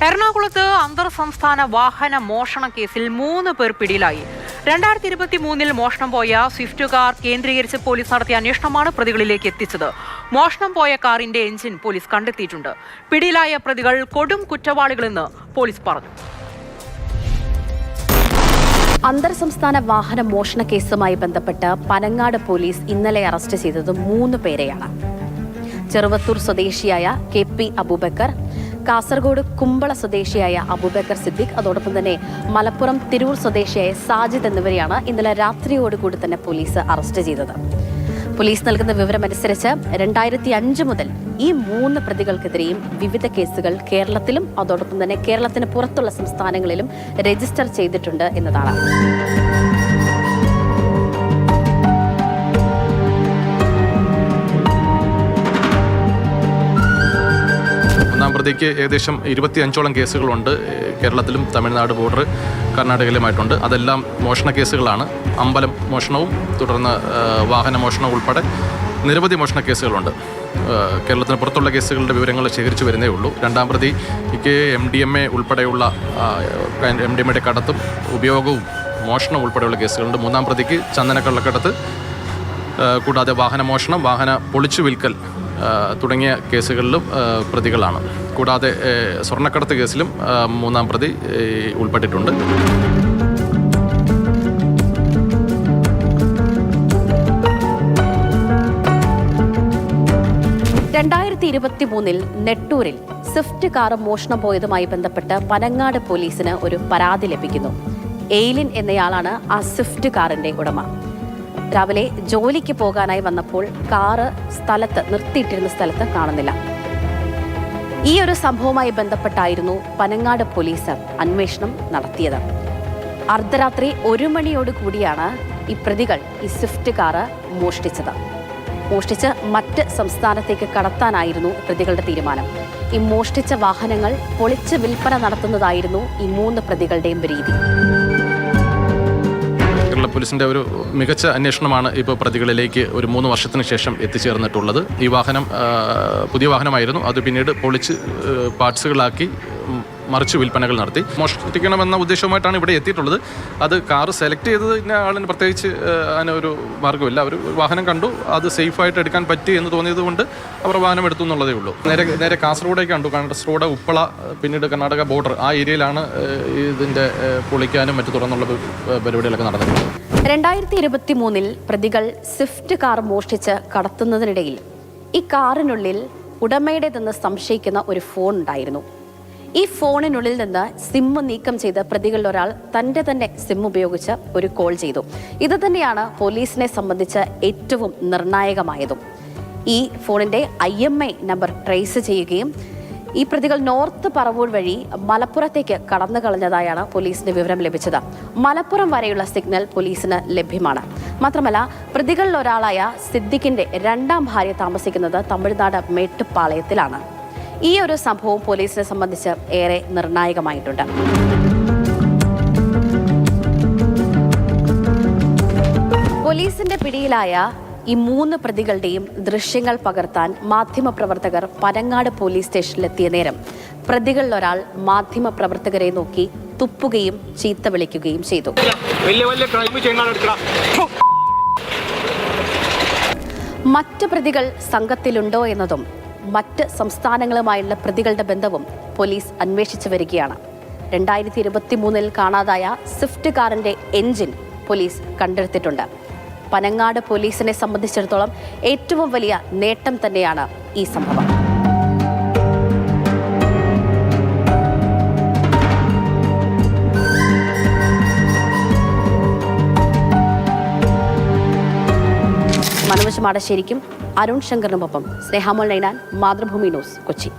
എറണാകുളത്ത് അന്തർ സംസ്ഥാന വാഹന മോഷണ കേസിൽ 3 പേർ പിടിയിലായി. 2023 മോഷണം പോയ സ്വിഫ്റ്റ് കാർ കേന്ദ്രീകരിച്ച് പോലീസ് നടത്തിയ അന്വേഷണമാണ് പ്രതികളിലേക്ക് എത്തിച്ചത്. മോഷണം പോയ കാറിന്റെ എഞ്ചിൻ പോലീസ് കണ്ടെത്തിയിട്ടുണ്ട്. പിടിയിലായ പ്രതികൾ കൊടും കുറ്റവാളികളെന്ന് പോലീസ് പറഞ്ഞു. അന്തർ സംസ്ഥാന വാഹന മോഷണ കേസുമായി ബന്ധപ്പെട്ട് പനങ്ങാട് പോലീസ് ഇന്നലെ അറസ്റ്റ് ചെയ്തത് 3 പേരെയാണ്. ചെറുവത്തൂർ സ്വദേശിയായ KP അബൂബക്കർ, കാസർഗോഡ് കുമ്പള സ്വദേശിയായ അബൂബക്കർ സിദ്ദിഖ്, അതോടൊപ്പം തന്നെ മലപ്പുറം തിരൂർ സ്വദേശിയായ സാജിദ് എന്നിവരെയാണ് ഇന്നലെ രാത്രിയോടുകൂടി തന്നെ പോലീസ് അറസ്റ്റ് ചെയ്തത്. പോലീസ് നൽകുന്ന വിവരമനുസരിച്ച് 2005 മുതൽ ഈ 3 പ്രതികൾക്കെതിരെയും വിവിധ കേസുകൾ കേരളത്തിലും അതോടൊപ്പം തന്നെ കേരളത്തിന് പുറത്തുള്ള സംസ്ഥാനങ്ങളിലും രജിസ്റ്റർ ചെയ്തിട്ടുണ്ട് എന്നതാണ്. ഒന്നാം പ്രതിക്ക് ഏകദേശം 25ഓളം കേസുകളുണ്ട്. കേരളത്തിലും തമിഴ്നാട് ബോർഡർ കർണാടകയിലുമായിട്ടുണ്ട്. അതെല്ലാം മോഷണ കേസുകളാണ്. അമ്പലം മോഷണവും തുടർന്ന് വാഹന മോഷണവും ഉൾപ്പെടെ നിരവധി മോഷണ കേസുകളുണ്ട്. കേരളത്തിന് പുറത്തുള്ള കേസുകളുടെ വിവരങ്ങൾ ശേഖരിച്ചു വരുന്നേ ഉള്ളൂ. രണ്ടാം പ്രതിക്ക് MDMA ഉൾപ്പെടെയുള്ള MDMAയുടെ കടത്തും ഉപയോഗവും മോഷണം ഉൾപ്പെടെയുള്ള കേസുകളുണ്ട്. മൂന്നാം പ്രതിക്ക് ചന്ദനക്കള്ളക്കടത്ത് കൂടാതെ വാഹന മോഷണം, വാഹന പൊളിച്ചു വിൽക്കൽ തുടങ്ങിയ കേസുകളിലും പ്രതികളാണ്. കൂടാതെ സ്വർണ്ണക്കടത്ത് കേസിലും മൂന്നാം പ്രതി ഉൾപ്പെട്ടിട്ടുണ്ട്. നെട്ടൂരിൽ സ്വിഫ്റ്റ് കാർ മോഷണം പോയതുമായി ബന്ധപ്പെട്ട് പനങ്ങാട് പോലീസിന് ഒരു പരാതി ലഭിക്കുന്നു. എയ്ലിൻ എന്നയാളാണ് ആ സ്വിഫ്റ്റ് കാറിന്റെ ഉടമ. രാവിലെ ജോലിക്ക് പോകാനായി വന്നപ്പോൾ കാറ് നിർത്തിയിട്ടിരുന്ന സ്ഥലത്ത് കാണുന്നില്ല. ഈ ഒരു സംഭവവുമായി ബന്ധപ്പെട്ടായിരുന്നു പനങ്ങാട് പോലീസ് അന്വേഷണം നടത്തിയത്. അർദ്ധരാത്രി 1 മണിയോട് കൂടിയാണ് ഈ പ്രതികൾ ഈ സ്വിഫ്റ്റ് കാറ് മോഷ്ടിച്ച് മറ്റ് സംസ്ഥാനത്തേക്ക് കടത്താനായിരുന്നു പ്രതികളുടെ തീരുമാനം. ഈ മോഷ്ടിച്ച വാഹനങ്ങൾ പൊളിച്ച് വിൽപ്പന നടത്തുന്നതായിരുന്നു ഈ 3 പ്രതികളുടെയും രീതി. കേരള പോലീസിൻ്റെ ഒരു മികച്ച അന്വേഷണമാണ് ഇപ്പോൾ പ്രതികളിലേക്ക് ഒരു 3 വർഷത്തിന് ശേഷം എത്തിച്ചേർന്നിട്ടുള്ളത്. ഈ വാഹനം പുതിയ വാഹനമായിരുന്നു. അത് പിന്നീട് പൊളിച്ച് പാർട്സുകളാക്കി മറിച്ച് വിൽപ്പനകൾ നടത്തി മോഷ്ടിക്കണമെന്ന ഉദ്ദേശവുമായിട്ടാണ് ഇവിടെ എത്തിയിട്ടുള്ളത്. അത് കാറ് സെലക്ട് ചെയ്തതിന് ആളിന് പ്രത്യേകിച്ച് അതിനൊരു മാർഗ്ഗമില്ല. അവർ വാഹനം കണ്ടു, അത് സേഫായിട്ട് എടുക്കാൻ പറ്റി എന്ന് തോന്നിയത് കൊണ്ട് അവർ വാഹനം എടുത്തു എന്നുള്ളതേ ഉള്ളൂ. നേരെ കാസർഗോഡേക്ക് കണ്ടു. കാസർഗോഡ് ഉപ്പള പിന്നീട് കർണാടക ബോർഡർ ആ ഏരിയയിലാണ് ഇതിൻ്റെ പൊളിക്കാനും മറ്റു തുറന്നുള്ള പരിപാടികളൊക്കെ നടന്നിട്ടുള്ളത്. 2023 പ്രതികൾ സ്വിഫ്റ്റ് കാർ മോഷ്ടിച്ച് കടത്തുന്നതിനിടയിൽ ഈ കാറിനുള്ളിൽ ഉടമയുടേതെന്ന് സംശയിക്കുന്ന ഒരു ഫോൺ ഉണ്ടായിരുന്നു. ഈ ഫോണിനുള്ളിൽ നിന്ന് സിം നീക്കം ചെയ്ത് പ്രതികളിൽ ഒരാൾ തന്നെ സിം ഉപയോഗിച്ച് ഒരു കോൾ ചെയ്തു. ഇത് തന്നെയാണ് പോലീസിനെ സംബന്ധിച്ച് ഏറ്റവും നിർണായകമായതും. ഈ ഫോണിന്റെ IMEI നമ്പർ ട്രേസ് ചെയ്യുകയും ഈ പ്രതികൾ നോർത്ത് പറവൂർ വഴി മലപ്പുറത്തേക്ക് കടന്നു കളഞ്ഞതായാണ് പോലീസിന് വിവരം ലഭിച്ചത്. മലപ്പുറം വരെയുള്ള സിഗ്നൽ പോലീസിന് ലഭ്യമാണ്. മാത്രമല്ല, പ്രതികളിൽ ഒരാളായ സിദ്ദിഖിന്റെ 2ാം ഭാര്യ താമസിക്കുന്നത് തമിഴ്നാട് മേട്ടുപ്പാളയത്തിലാണ്. ഈ ഒരു സംഭവം പോലീസിനെ സംബന്ധിച്ച് ഏറെ നിർണായകമായിട്ടുണ്ട്. പോലീസിന്റെ പിടിയിലായ ഈ 3 പ്രതികളുടെയും ദൃശ്യങ്ങൾ പകർത്താൻ മാധ്യമപ്രവർത്തകർ പനങ്ങാട് പോലീസ് സ്റ്റേഷനിലെത്തിയ നേരം പ്രതികളിൽ ഒരാൾ മാധ്യമപ്രവർത്തകരെ നോക്കി തുപ്പുകയും ചീത്ത വിളിക്കുകയും ചെയ്തു. മറ്റ് പ്രതികൾ സംഘത്തിലുണ്ടോ എന്നതും മറ്റ് സംസ്ഥാനങ്ങളുമായുള്ള പ്രതികളുടെ ബന്ധവും പോലീസ് അന്വേഷിച്ചു വരികയാണ്. 2023 കാണാതായ സ്വിഫ്റ്റ് കാറിന്റെ എഞ്ചിൻ പോലീസ് കണ്ടെടുത്തിട്ടുണ്ട്. പനങ്ങാട് പോലീസിനെ സംബന്ധിച്ചിടത്തോളം ഏറ്റവും വലിയ നേട്ടം തന്നെയാണ് ഈ സംഭവം. മനോജ് മാടശ്ശേരിക്കും അരുൺ ശങ്കറിനുമൊപ്പം സ്നേഹാമോൾ നൈനാൻ, മാതൃഭൂമി ന്യൂസ്, കൊച്ചി.